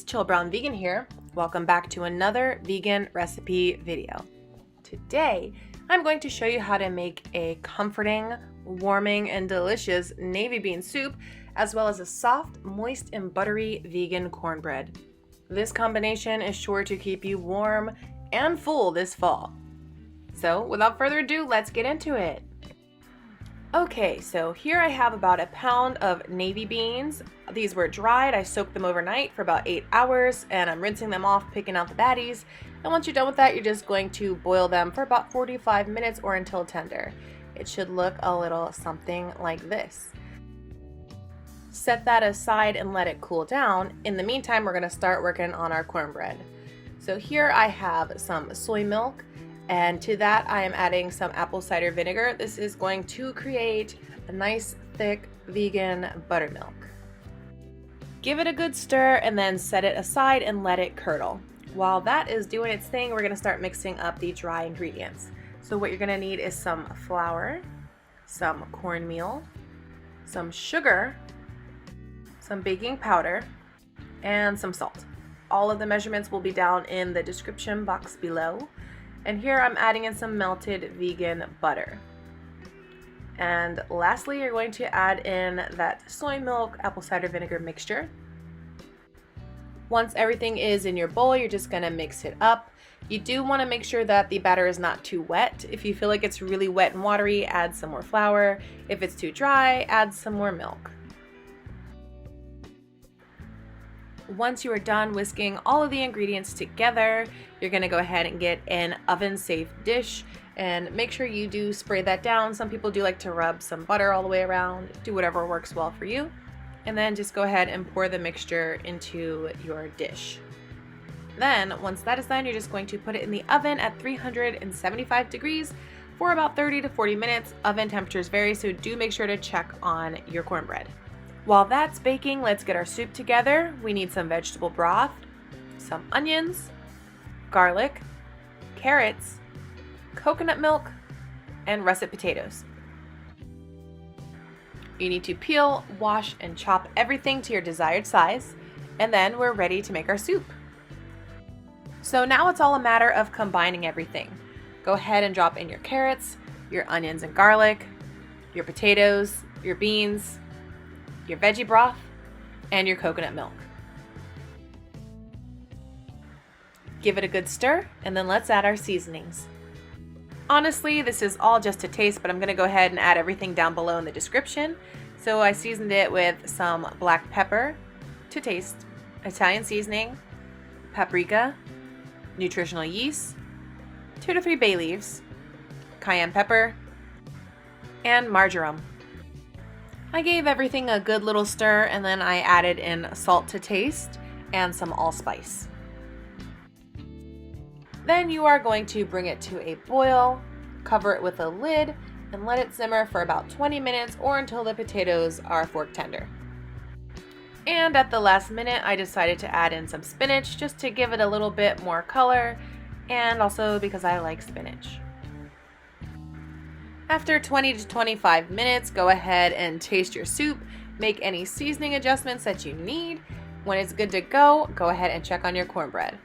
foodies, Chill Brown Vegan here. Welcome back to another vegan recipe video. Today, I'm going to show you how to make a comforting, warming, and delicious navy bean soup, as well as a soft, moist, and buttery vegan cornbread. This combination is sure to keep you warm and full this fall. So, without further ado, let's get into it. Okay, so here I have about a pound of navy beans. These were dried. I soaked them overnight for about 8 hours, and I'm rinsing them off, picking out the baddies. And once you're done with that, you're just going to boil them for about 45 minutes or until tender. It should look a little something like this. Set that aside and let it cool down. In the meantime, we're going to start working on our cornbread. So here I have some soy milk, and to that I am adding some apple cider vinegar. This is going to create a nice thick vegan buttermilk. Give it a good stir and then set it aside and let it curdle. While that is doing its thing, we're going to start mixing up the dry ingredients. So what you're going to need is some flour, some cornmeal, some sugar, some baking powder, and some salt. All of the measurements will be down in the description box below. And here I'm adding in some melted vegan butter. And lastly, you're going to add in that soy milk apple cider vinegar mixture. Once everything is in your bowl, you're just going to mix it up. You do want to make sure that the batter is not too wet. If you feel like it's really wet and watery, add some more flour. If it's too dry, add some more milk. Once you are done whisking all of the ingredients together, you're going to go ahead and get an oven-safe dish and make sure you do spray that down. Some people do like to rub some butter all the way around. Do whatever works well for you. And then just go ahead and pour the mixture into your dish. Then, once that is done, you're just going to put it in the oven at 375 degrees for about 30 to 40 minutes. Oven temperatures vary, so do make sure to check on your cornbread. While that's baking, let's get our soup together. We need some vegetable broth, some onions, garlic, carrots, coconut milk, and russet potatoes. You need to peel, wash, and chop everything to your desired size, and then we're ready to make our soup. So now it's all a matter of combining everything. Go ahead and drop in your carrots, your onions and garlic, your potatoes, your beans, your veggie broth, and your coconut milk. Give it a good stir, and then let's add our seasonings. Honestly, this is all just to taste, but I'm going to go ahead and add everything down below in the description. So I seasoned it with some black pepper to taste, Italian seasoning, paprika, nutritional yeast, 2 to 3 bay leaves, cayenne pepper, and marjoram. I gave everything a good little stir, and then I added in salt to taste and some allspice. Then you are going to bring it to a boil, cover it with a lid, and let it simmer for about 20 minutes or until the potatoes are fork tender. And at the last minute, I decided to add in some spinach just to give it a little bit more color, and also because I like spinach. After 20 to 25 minutes, go ahead and taste your soup. Make any seasoning adjustments that you need. When it's good to go, go ahead and check on your cornbread.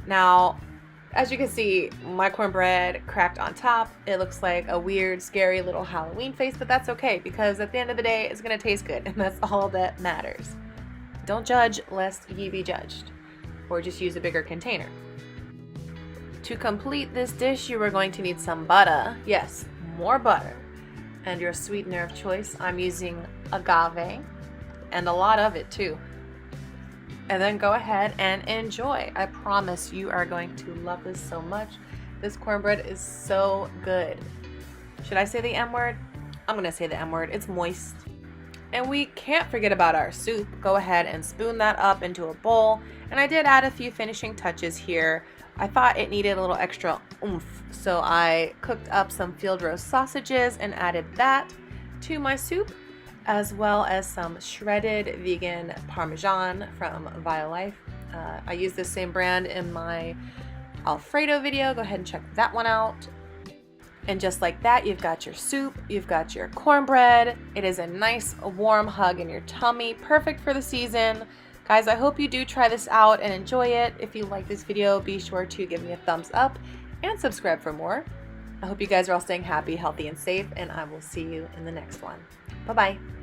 Now, as you can see, my cornbread cracked on top. It looks like a weird, scary little Halloween face, but that's okay because at the end of the day, it's going to taste good, and that's all that matters. Don't judge lest ye be judged, or just use a bigger container. To complete this dish, you are going to need some butter. Yes, more butter. And your sweetener of choice, I'm using agave, and a lot of it too. And then go ahead and enjoy. I promise you are going to love this so much. This cornbread is so good. Should I say the M word? I'm gonna say the M word. It's moist. And we can't forget about our soup. Go ahead and spoon that up into a bowl. And I did add a few finishing touches here. I thought it needed a little extra oomph, so I cooked up some field roast sausages and added that to my soup, as well as some shredded vegan Parmesan from Violife. I use this same brand in my Alfredo video. Go ahead and check that one out. And just like that, you've got your soup, you've got your cornbread. It is a nice warm hug in your tummy, perfect for the season. Guys, I hope you do try this out and enjoy it. If you like this video, be sure to give me a thumbs up and subscribe for more. I hope you guys are all staying happy, healthy, and safe, and I will see you in the next one. Bye-bye.